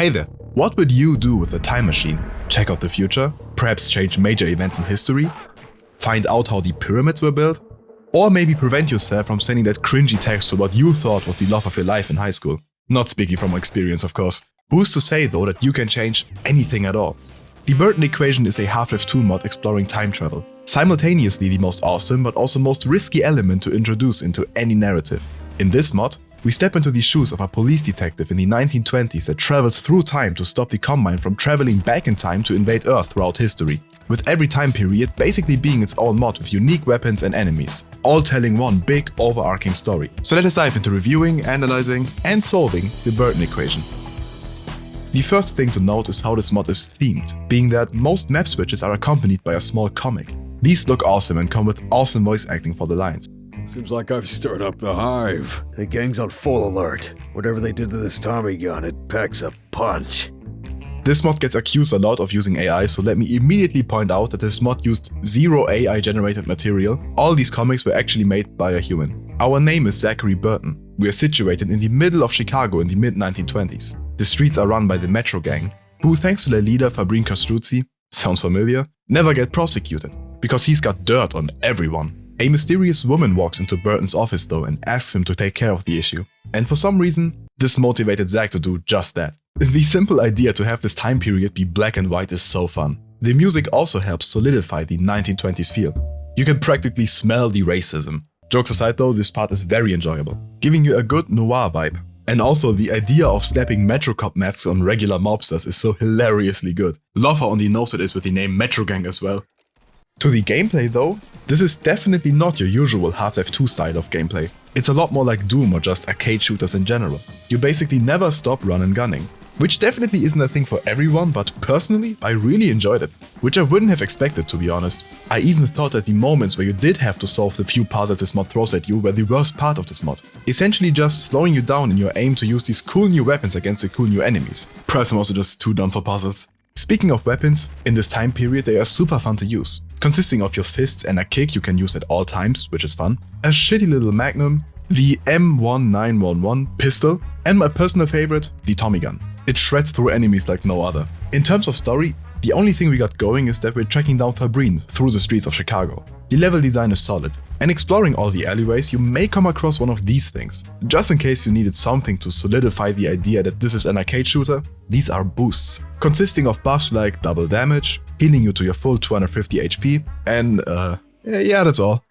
Hey there, what would you do with a time machine? Check out the future? Perhaps change major events in history? Find out how the pyramids were built? Or maybe prevent yourself from sending that cringy text to what you thought was the love of your life in high school? Not speaking from experience, of course. Who's to say though that you can change anything at all? The Burton Equation is a Half-Life 2 mod exploring time travel. Simultaneously the most awesome but also most risky element to introduce into any narrative. In this mod, we step into the shoes of a police detective in the 1920s that travels through time to stop the Combine from traveling back in time to invade Earth throughout history, with every time period basically being its own mod with unique weapons and enemies, all telling one big overarching story. So let us dive into reviewing, analyzing, and solving the Burton Equation. The first thing to note is how this mod is themed, being that most map switches are accompanied by a small comic. These look awesome and come with awesome voice acting for the lines. Seems like I've stirred up the hive. The gang's on full alert. Whatever they did to this Tommy gun, it packs a punch. This mod gets accused a lot of using AI, so let me immediately point out that this mod used zero AI generated material. All these comics were actually made by a human. Our name is Zachary Burton. We are situated in the middle of Chicago in the mid-1920s. The streets are run by the Metro Gang, who thanks to their leader Fabrine Castruzzi, sounds familiar, never get prosecuted, because he's got dirt on everyone. A mysterious woman walks into Burton's office though and asks him to take care of the issue. And for some reason, this motivated Zach to do just that. The simple idea to have this time period be black and white is so fun. The music also helps solidify the 1920s feel. You can practically smell the racism. Jokes aside though, this part is very enjoyable, giving you a good noir vibe. And also the idea of slapping Metro Cop masks on regular mobsters is so hilariously good. Love how on the nose it is with the name Metro Gang as well. To the gameplay though, this is definitely not your usual Half-Life 2 style of gameplay. It's a lot more like Doom or just arcade shooters in general. You basically never stop run and gunning, which definitely isn't a thing for everyone, but personally I really enjoyed it, which I wouldn't have expected to be honest. I even thought that the moments where you did have to solve the few puzzles this mod throws at you were the worst part of this mod, essentially just slowing you down in your aim to use these cool new weapons against the cool new enemies. Perhaps I'm also just too dumb for puzzles. Speaking of weapons, in this time period they are super fun to use, consisting of your fists and a kick you can use at all times, which is fun, a shitty little magnum, the M1911 pistol, and my personal favorite, the Tommy gun. It shreds through enemies like no other. In terms of story, the only thing we got going is that we're tracking down Fabrine through the streets of Chicago. The level design is solid, and exploring all the alleyways you may come across one of these things. Just in case you needed something to solidify the idea that this is an arcade shooter, these are boosts, consisting of buffs like double damage, healing you to your full 250 HP, and yeah, that's all.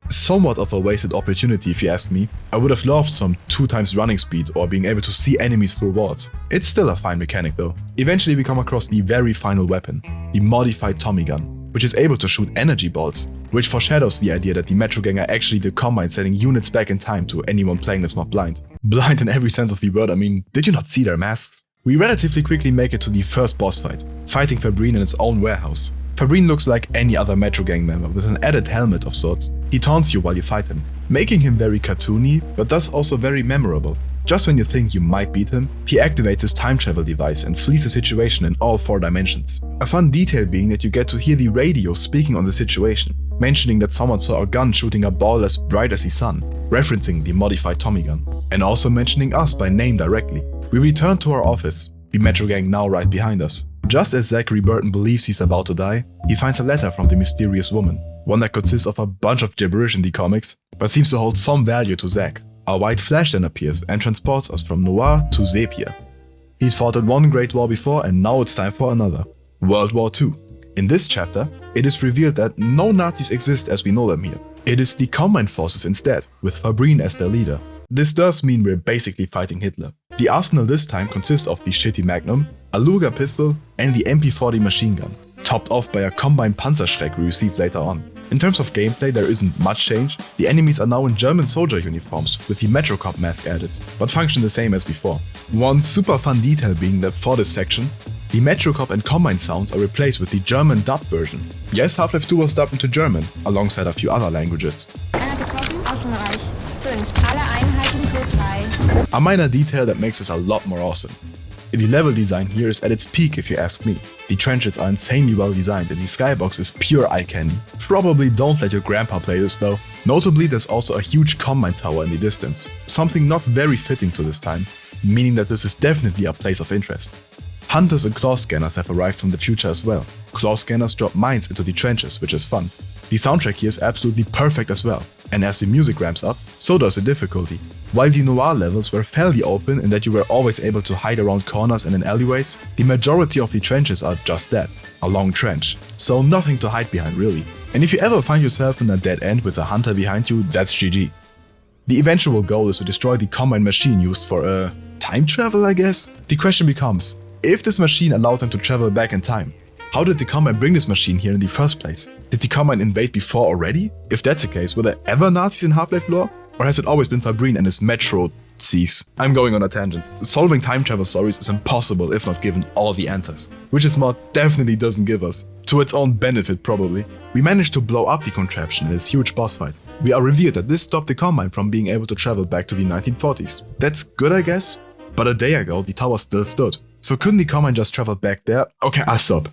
Somewhat of a wasted opportunity if you ask me. I would have loved some 2x running speed or being able to see enemies through walls. It's still a fine mechanic though. Eventually we come across the very final weapon, the modified Tommy gun, which is able to shoot energy bolts, which foreshadows the idea that the Metro Gang are actually the Combine sending units back in time to anyone playing this mod blind. Blind in every sense of the word, I mean, did you not see their masks? We relatively quickly make it to the first boss fight, fighting Fabrine in its own warehouse. Fabrine looks like any other Metro Gang member with an added helmet of sorts. He taunts you while you fight him, making him very cartoony, but thus also very memorable. Just when you think you might beat him, he activates his time travel device and flees the situation in all 4 dimensions. A fun detail being that you get to hear the radio speaking on the situation, mentioning that someone saw a gun shooting a ball as bright as the sun, referencing the modified Tommy gun, and also mentioning us by name directly. We return to our office, the Metro Gang now right behind us. Just as Zachary Burton believes he's about to die, he finds a letter from the mysterious woman, one that consists of a bunch of gibberish in the comics, but seems to hold some value to Zach. A white flash then appears and transports us from noir to sepia. He'd fought in one great war before and now it's time for another, World War II. In this chapter, it is revealed that no Nazis exist as we know them here. It is the Combine forces instead, with Fabrine as their leader. This does mean we're basically fighting Hitler. The arsenal this time consists of the shitty Magnum, a Luger pistol, and the MP40 machine gun, topped off by a Combine Panzerschreck we receive later on. In terms of gameplay, there isn't much change. The enemies are now in German soldier uniforms with the Metro Cop mask added, but function the same as before. One super fun detail being that for this section, the Metro Cop and Combine sounds are replaced with the German dubbed version. Yes, Half-Life 2 was dubbed into German, alongside a few other languages. A minor detail that makes this a lot more awesome. The level design here is at its peak if you ask me. The trenches are insanely well designed and the skybox is pure eye candy. Probably don't let your grandpa play this though. Notably, there's also a huge Combine tower in the distance, something not very fitting to this time, meaning that this is definitely a place of interest. Hunters and claw scanners have arrived from the future as well. Claw scanners drop mines into the trenches, which is fun. The soundtrack here is absolutely perfect as well, and as the music ramps up, so does the difficulty. While the noir levels were fairly open in that you were always able to hide around corners and in alleyways, the majority of the trenches are just that, a long trench, so nothing to hide behind really. And if you ever find yourself in a dead end with a hunter behind you, that's GG. The eventual goal is to destroy the combine machine used for time travel, I guess? The question becomes, if this machine allowed them to travel back in time, how did the Combine bring this machine here in the first place? Did the Combine invade before already? If that's the case, were there ever Nazis in Half-Life lore? Or has it always been Fabrine and his Metro Cs? I'm going on a tangent. Solving time travel stories is impossible if not given all the answers, which this mod definitely doesn't give us. To its own benefit probably. We managed to blow up the contraption in this huge boss fight. We are revealed that this stopped the Combine from being able to travel back to the 1940s. That's good, I guess? But a day ago, the tower still stood. So couldn't the Combine just travel back there? Okay, I'll stop.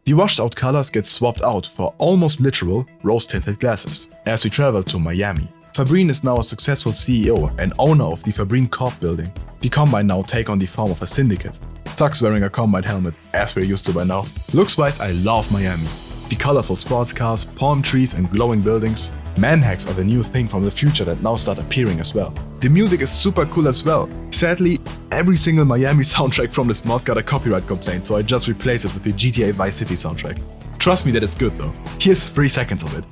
The washed out colors get swapped out for almost literal rose-tinted glasses as we travel to Miami. Fabrine is now a successful CEO and owner of the Fabrine Corp building. The Combine now take on the form of a syndicate. Thugs wearing a Combine helmet, as we're used to by now. Looks-wise, I love Miami. The colorful sports cars, palm trees and glowing buildings. Manhacks are the new thing from the future that now start appearing as well. The music is super cool as well. Sadly, every single Miami soundtrack from this mod got a copyright complaint, so I just replaced it with the GTA Vice City soundtrack. Trust me that it's good though. Here's 3 seconds of it.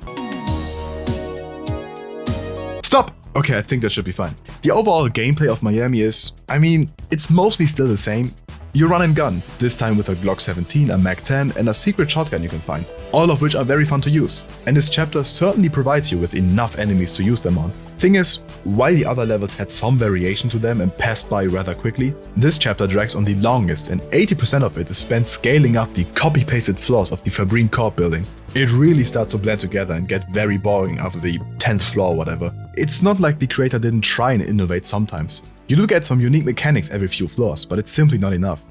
Stop! Okay, I think that should be fine. The overall gameplay of Miami is, it's mostly still the same. You run and gun, this time with a Glock 17, a Mag 10 and a secret shotgun you can find, all of which are very fun to use. And this chapter certainly provides you with enough enemies to use them on. Thing is, while the other levels had some variation to them and passed by rather quickly, this chapter drags on the longest and 80% of it is spent scaling up the copy-pasted floors of the Fabrine Corp building. It really starts to blend together and get very boring after the 10th floor or whatever. It's not like the creator didn't try and innovate sometimes. You do get some unique mechanics every few floors, but it's simply not enough.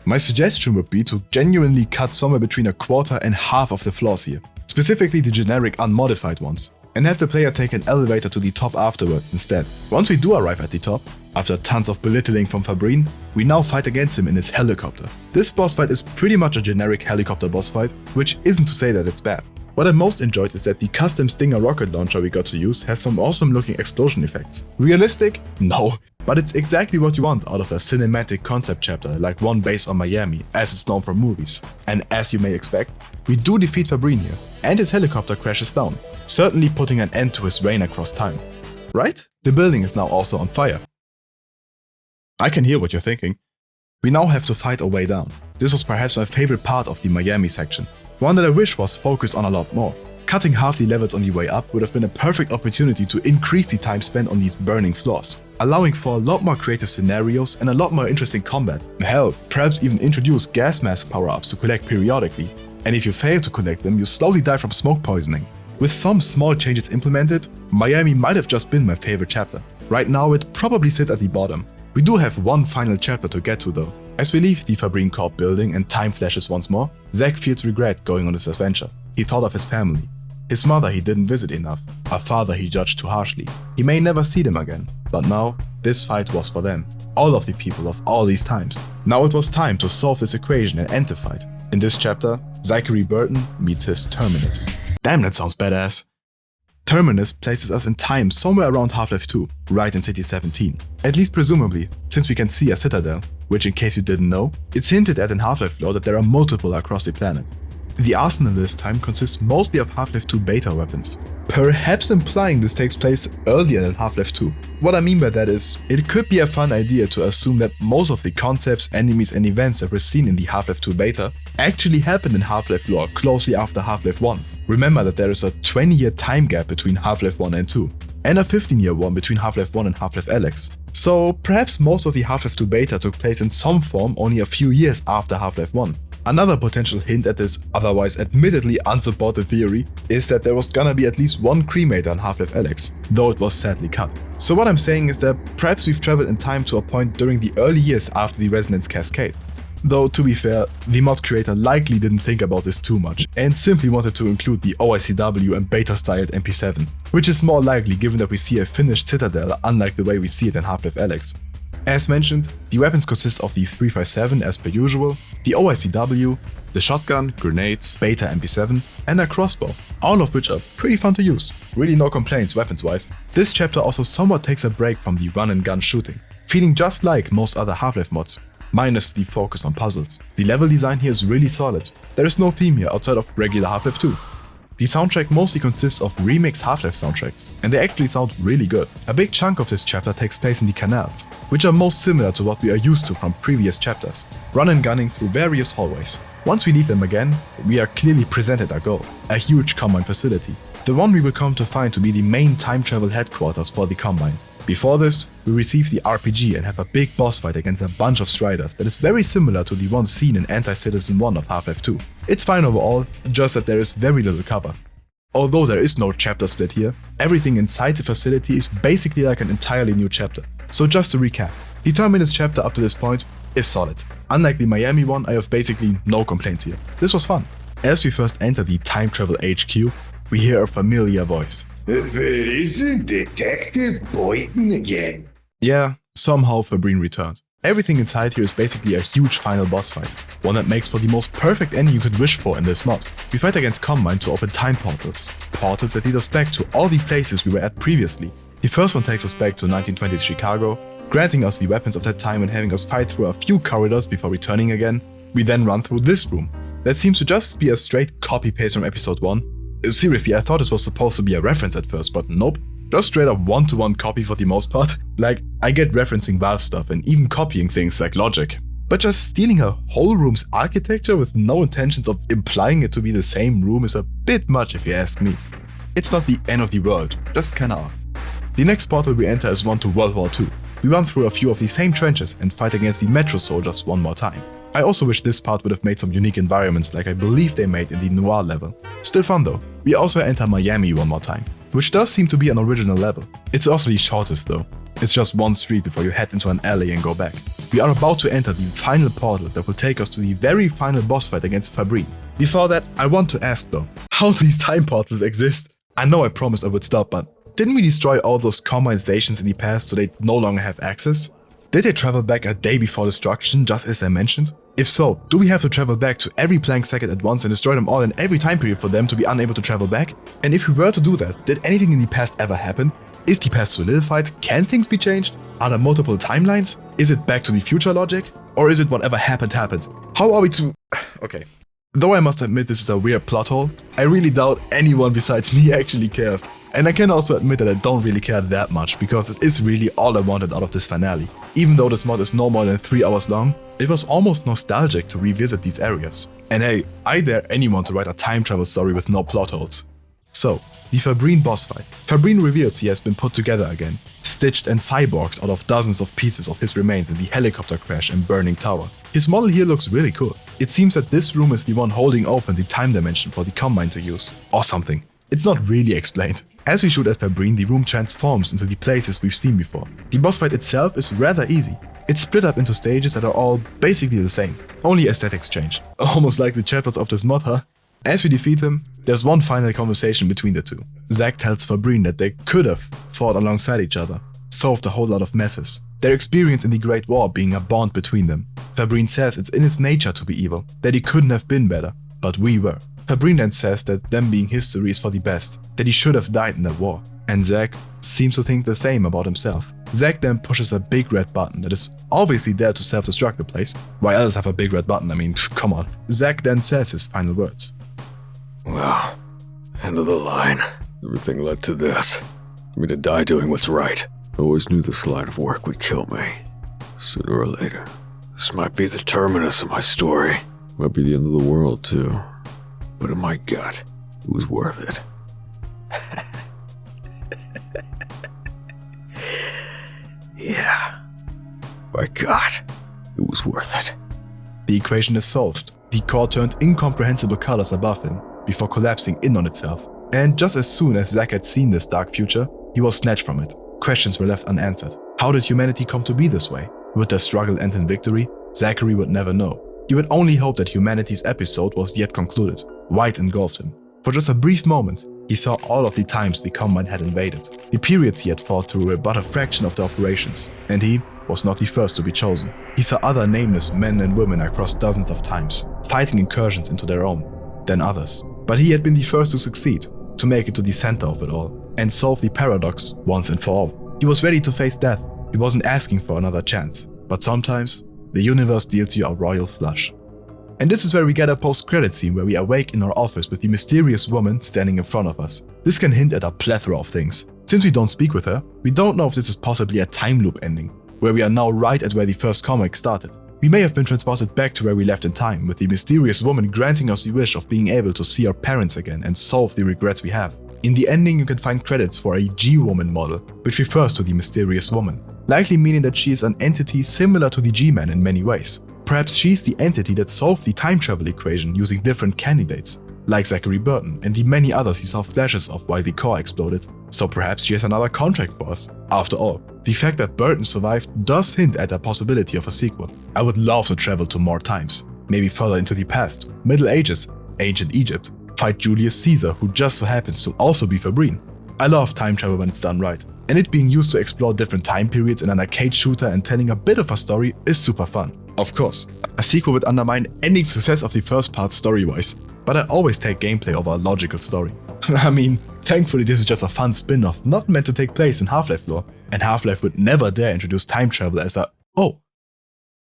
My suggestion would be to genuinely cut somewhere between a quarter and half of the floors here, specifically the generic unmodified ones, and have the player take an elevator to the top afterwards instead. Once we do arrive at the top, after tons of belittling from Fabrine, we now fight against him in his helicopter. This boss fight is pretty much a generic helicopter boss fight, which isn't to say that it's bad. What I most enjoyed is that the custom Stinger rocket launcher we got to use has some awesome looking explosion effects. Realistic? No. But it's exactly what you want out of a cinematic concept chapter like one based on Miami, as it's known from movies. And as you may expect, we do defeat Fabrine here, and his helicopter crashes down, certainly putting an end to his reign across time. Right? The building is now also on fire. I can hear what you're thinking. We now have to fight our way down. This was perhaps my favorite part of the Miami section. One that I wish was focused on a lot more. Cutting half the levels on the way up would have been a perfect opportunity to increase the time spent on these burning floors, allowing for a lot more creative scenarios and a lot more interesting combat. Hell, perhaps even introduce gas mask power-ups to collect periodically. And if you fail to collect them, you slowly die from smoke poisoning. With some small changes implemented, Miami might have just been my favorite chapter. Right now it probably sits at the bottom. We do have one final chapter to get to though. As we leave the Fabrine Corp building and time flashes once more, Zack feels regret going on this adventure. He thought of his family. His mother he didn't visit enough, a father he judged too harshly. He may never see them again, but now, this fight was for them. All of the people of all these times. Now it was time to solve this equation and end the fight. In this chapter, Zachary Burton meets his terminus. Damn, that sounds badass. Terminus places us in time somewhere around Half-Life 2, right in City 17. At least presumably, since we can see a citadel, which in case you didn't know, it's hinted at in Half-Life lore that there are multiple across the planet. The arsenal this time consists mostly of Half-Life 2 beta weapons, perhaps implying this takes place earlier than Half-Life 2. What I mean by that is, it could be a fun idea to assume that most of the concepts, enemies and events that were seen in the Half-Life 2 beta actually happened in Half-Life lore closely after Half-Life 1. Remember that there is a 20-year time gap between Half-Life 1 and 2, and a 15-year one between Half-Life 1 and Half-Life Alyx. So perhaps most of the Half-Life 2 beta took place in some form only a few years after Half-Life 1. Another potential hint at this otherwise admittedly unsupported theory is that there was gonna be at least one cremator in Half-Life Alyx, though it was sadly cut. So what I'm saying is that perhaps we've traveled in time to a point during the early years after the Resonance Cascade. Though to be fair, the mod creator likely didn't think about this too much and simply wanted to include the OICW and beta-styled MP7, which is more likely given that we see a finished citadel unlike the way we see it in Half-Life Alyx. As mentioned, the weapons consist of the 357 as per usual, the OICW, the shotgun, grenades, beta MP7, and a crossbow, all of which are pretty fun to use. Really no complaints weapons-wise. This chapter also somewhat takes a break from the run and gun shooting, feeling just like most other Half-Life mods, minus the focus on puzzles. The level design here is really solid. There is no theme here outside of regular Half-Life 2. The soundtrack mostly consists of remixed Half-Life soundtracks, and they actually sound really good. A big chunk of this chapter takes place in the canals, which are most similar to what we are used to from previous chapters, run and gunning through various hallways. Once we leave them again, we are clearly presented a goal, a huge Combine facility, the one we will come to find to be the main time travel headquarters for the Combine. Before this, we receive the RPG and have a big boss fight against a bunch of Striders that is very similar to the one seen in Anti-Citizen 1 of Half-Life 2. It's fine overall, just that there is very little cover. Although there is no chapter split here, everything inside the facility is basically like an entirely new chapter. So just to recap, the terminus chapter up to this point is solid. Unlike the Miami one, I have basically no complaints here. This was fun. As we first enter the time travel HQ, we hear a familiar voice. If it isn't Detective Burton again. Yeah, somehow Fabrine returned. Everything inside here is basically a huge final boss fight, one that makes for the most perfect ending you could wish for in this mod. We fight against Combine to open time portals that lead us back to all the places we were at previously. The first one takes us back to 1920s Chicago, granting us the weapons of that time and having us fight through a few corridors before returning again. We then run through this room. That seems to just be a straight copy-paste from episode 1. Seriously, I thought this was supposed to be a reference at first, but nope. Just straight up one-to-one copy for the most part. Like, I get referencing Valve stuff and even copying things like logic. But just stealing a whole room's architecture with no intentions of implying it to be the same room is a bit much if you ask me. It's not the end of the world, just kinda odd. The next portal we enter is one to World War II. We run through a few of the same trenches and fight against the Metro soldiers one more time. I also wish this part would have made some unique environments like I believe they made in the Noir level. Still fun though. We also enter Miami one more time, which does seem to be an original level. It's also the shortest though. It's just one street before you head into an alley and go back. We are about to enter the final portal that will take us to the very final boss fight against Fabrine. Before that, I want to ask though, how do these time portals exist? I know I promised I would stop, but didn't we destroy all those Combine stations in the past so they no longer have access? Did they travel back a day before destruction, just as I mentioned? If so, do we have to travel back to every Planck second at once and destroy them all in every time period for them to be unable to travel back? And if we were to do that, did anything in the past ever happen? Is the past solidified? Can things be changed? Are there multiple timelines? Is it Back to the Future logic? Or is it whatever happened? How are we to... Okay. Though I must admit this is a weird plot hole, I really doubt anyone besides me actually cares. And I can also admit that I don't really care that much, because this is really all I wanted out of this finale. Even though this mod is no more than 3 hours long, it was almost nostalgic to revisit these areas. And hey, I dare anyone to write a time travel story with no plot holes. So, the Fabrine boss fight. Fabrine reveals he has been put together again, stitched and cyborged out of dozens of pieces of his remains in the helicopter crash and burning tower. His model here looks really cool. It seems that this room is the one holding open the time dimension for the Combine to use, or something. It's not really explained. As we shoot at Fabrine, the room transforms into the places we've seen before. The boss fight itself is rather easy. It's split up into stages that are all basically the same, only aesthetics change. Almost like the chapters of this mod, huh? As we defeat him, there's one final conversation between the two. Zack tells Fabrine that they could have fought alongside each other, solved a whole lot of messes. Their experience in the Great War being a bond between them. Fabrine says it's in its nature to be evil, that he couldn't have been better, but we were. Fabrine then says that them being history is for the best, that he should have died in that war. And Zack seems to think the same about himself. Zack then pushes a big red button that is obviously there to self-destruct the place. Why else have a big red button? I mean, come on. Zack then says his final words. Well, end of the line. Everything led to this. For me to die doing what's right. I always knew this line of work would kill me. Sooner or later. This might be the terminus of my story. Might be the end of the world, too. But in my gut, it was worth it. Yeah. My God, it was worth it. The equation is solved. The core turned incomprehensible colors above him, before collapsing in on itself. And just as soon as Zack had seen this dark future, he was snatched from it. Questions were left unanswered. How did humanity come to be this way? Would their struggle end in victory? Zachary would never know. He would only hope that humanity's episode was yet concluded. White engulfed him. For just a brief moment, he saw all of the times the Combine had invaded. The periods he had fought through were but a fraction of the operations, and he was not the first to be chosen. He saw other nameless men and women across dozens of times, fighting incursions into their own, then others. But he had been the first to succeed, to make it to the center of it all, and solve the paradox once and for all. He was ready to face death. He wasn't asking for another chance. But sometimes, the universe deals you a royal flush. And this is where we get a post-credit scene where we awake in our office with the mysterious woman standing in front of us. This can hint at a plethora of things. Since we don't speak with her, we don't know if this is possibly a time loop ending, where we are now right at where the first comic started. We may have been transported back to where we left in time, with the mysterious woman granting us the wish of being able to see our parents again and solve the regrets we have. In the ending, you can find credits for a G-woman model, which refers to the mysterious woman, likely meaning that she is an entity similar to the G-Man in many ways. Perhaps she's the entity that solved the time travel equation using different candidates, like Zachary Burton and the many others he saw flashes of while the core exploded. So perhaps she has another contract for us. After all, the fact that Burton survived does hint at a possibility of a sequel. I would love to travel to more times, maybe further into the past, Middle Ages, ancient Egypt, fight Julius Caesar, who just so happens to also be Fabrine. I love time travel when it's done right, and it being used to explore different time periods in an arcade shooter and telling a bit of a story is super fun. Of course, a sequel would undermine any success of the first part story-wise, but I always take gameplay over a logical story. I mean, thankfully this is just a fun spin-off not meant to take place in Half-Life lore, and Half-Life would never dare introduce time travel as a oh.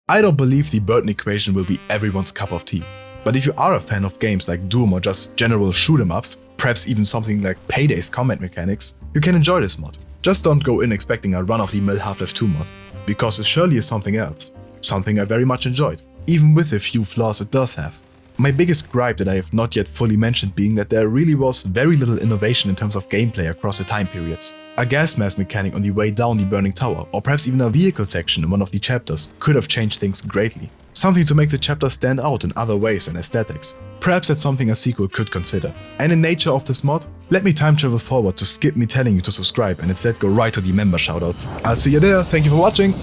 I don't believe the Burton Equation will be everyone's cup of tea, but if you are a fan of games like Doom or just general shoot-em-ups, perhaps even something like Payday's combat mechanics, you can enjoy this mod. Just don't go in expecting a run-of-the-mill Half-Life 2 mod, because it surely is something else, something I very much enjoyed, even with the few flaws it does have. My biggest gripe that I have not yet fully mentioned being that there really was very little innovation in terms of gameplay across the time periods. A gas mask mechanic on the way down the burning tower, or perhaps even a vehicle section in one of the chapters, could have changed things greatly. Something to make the chapter stand out in other ways than aesthetics. Perhaps that's something a sequel could consider. And in nature of this mod, let me time travel forward to skip me telling you to subscribe and instead go right to the member shoutouts. I'll see you there, thank you for watching!